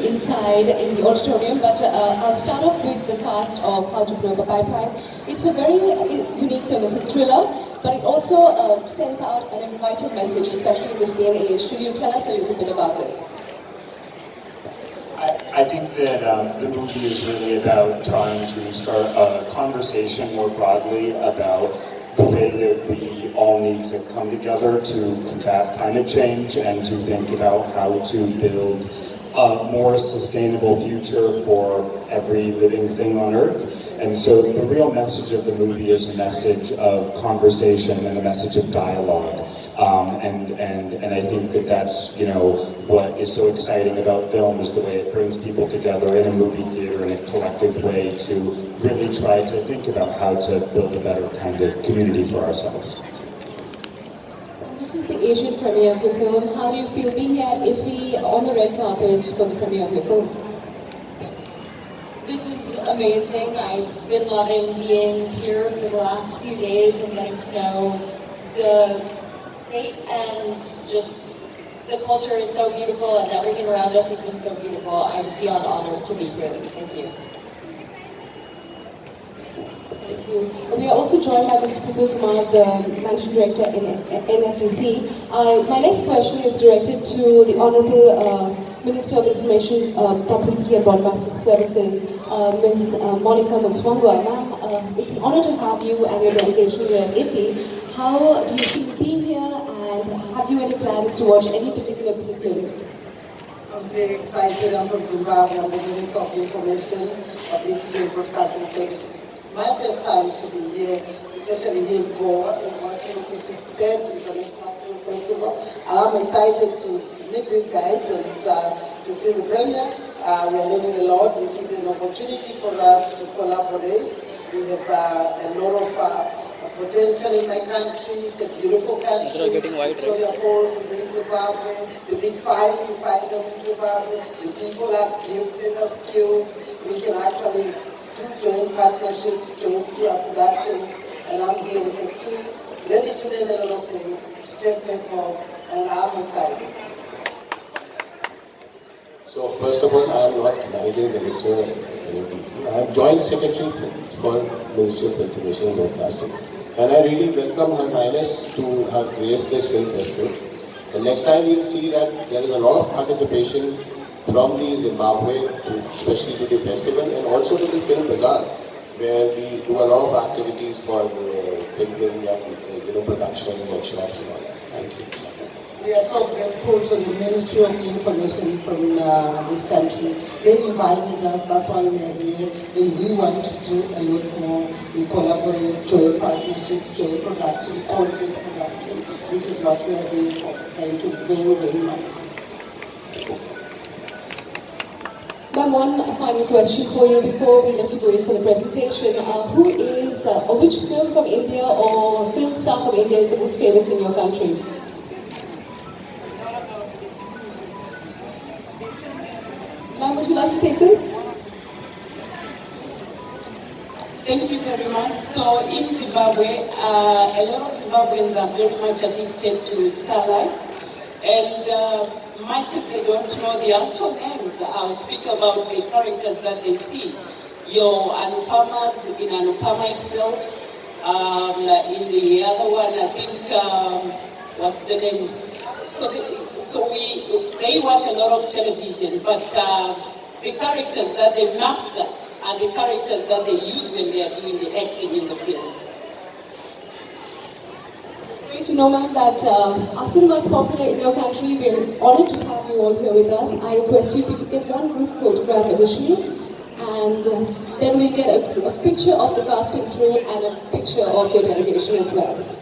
Inside in the auditorium, but I'll start off with the cast of How to Blow Up a Pipeline. It's a very unique film. It's a thriller, but it also sends out an vital message, especially in this day and age. Could you tell us a little bit about this? I think that the movie is really about trying to start a conversation more broadly about the way that we all need to come together to combat climate change and to think about how to build a more sustainable future for every living thing on Earth. And so the real message of the movie is a message of conversation and a message of dialogue. And I think that that's, you know, what is so exciting about film is the way it brings people together in a movie theater in a collective way to really try to think about how to build a better kind of community for ourselves. This is the Asian premiere of your film. How do you feel being here at Iffi on the red carpet for the premiere of your film? This is amazing. I've been loving being here for the last few days and getting to know the state, and just the culture is so beautiful and everything around us has been so beautiful. I'm beyond honored to be here. Thank you. Thank you. We are also joined by Mr. Pratul Kumar, the Managing Director in NFDC. My next question is directed to the Honourable Minister of Information, Publicity and Broadcasting Services, Ms. Monica Mutswangwa. Ma'am, it's an honour to have you and your delegation here at Iffi. How do you feel being here, and have you any plans to watch any particular films? I'm very excited. I'm from Zimbabwe. I'm the Minister of Information, Publicity and Broadcasting Services. My first time to be here, especially here in Goa, in watching the 53rd International Film Festival. And I'm excited to meet these guys and to see the premiere. We are learning a lot. This is an opportunity for us to collaborate. We have a lot of potential in my country. It's a beautiful country. Victoria Falls is in Zimbabwe. The Big Five, you find them in Zimbabwe. The people are gifted, are skilled. We can actually do joint partnerships, joint productions, and I'm here with a team ready to learn a lot of things, to take back off, and I'm excited. So first of all, I am not Managing Director in NFDC. I am Joint Secretary for Ministry of Information and Broadcasting. And I really welcome Her Highness to have graced this film festival. And next time we'll see that there is a lot of participation from the Zimbabwe, especially to the festival, and also to the Film Bazaar, where we do a lot of activities for filming and production workshops and all that. Thank you. We are so grateful to the Ministry of Information from this country. They invited us, that's why we are here, and we want to do a lot more. We collaborate, joint partnerships, joint production, content production. This is what we are here for. Thank you very, very much. Ma'am, one final question for you before we let you go in for the presentation. Who is, or which film from India or film star from India is the most famous in your country? Ma'am, would you like to take this? Thank you very much. So in Zimbabwe, a lot of Zimbabweans are very much addicted to Star Life, and much as they don't know the actual names, I'll speak about the characters that they see. Your Anupamas in Anupama itself, in the other one, I think, what's the names? So they watch a lot of television, but the characters that they master are the characters that they use when they are doing the acting in the films. Great to know, ma'am, that our cinema is popular in your country. We're honored to have you all here with us. I request you if you could get one group photograph additionally, and then we'll get a picture of the casting crew and a picture of your delegation as well.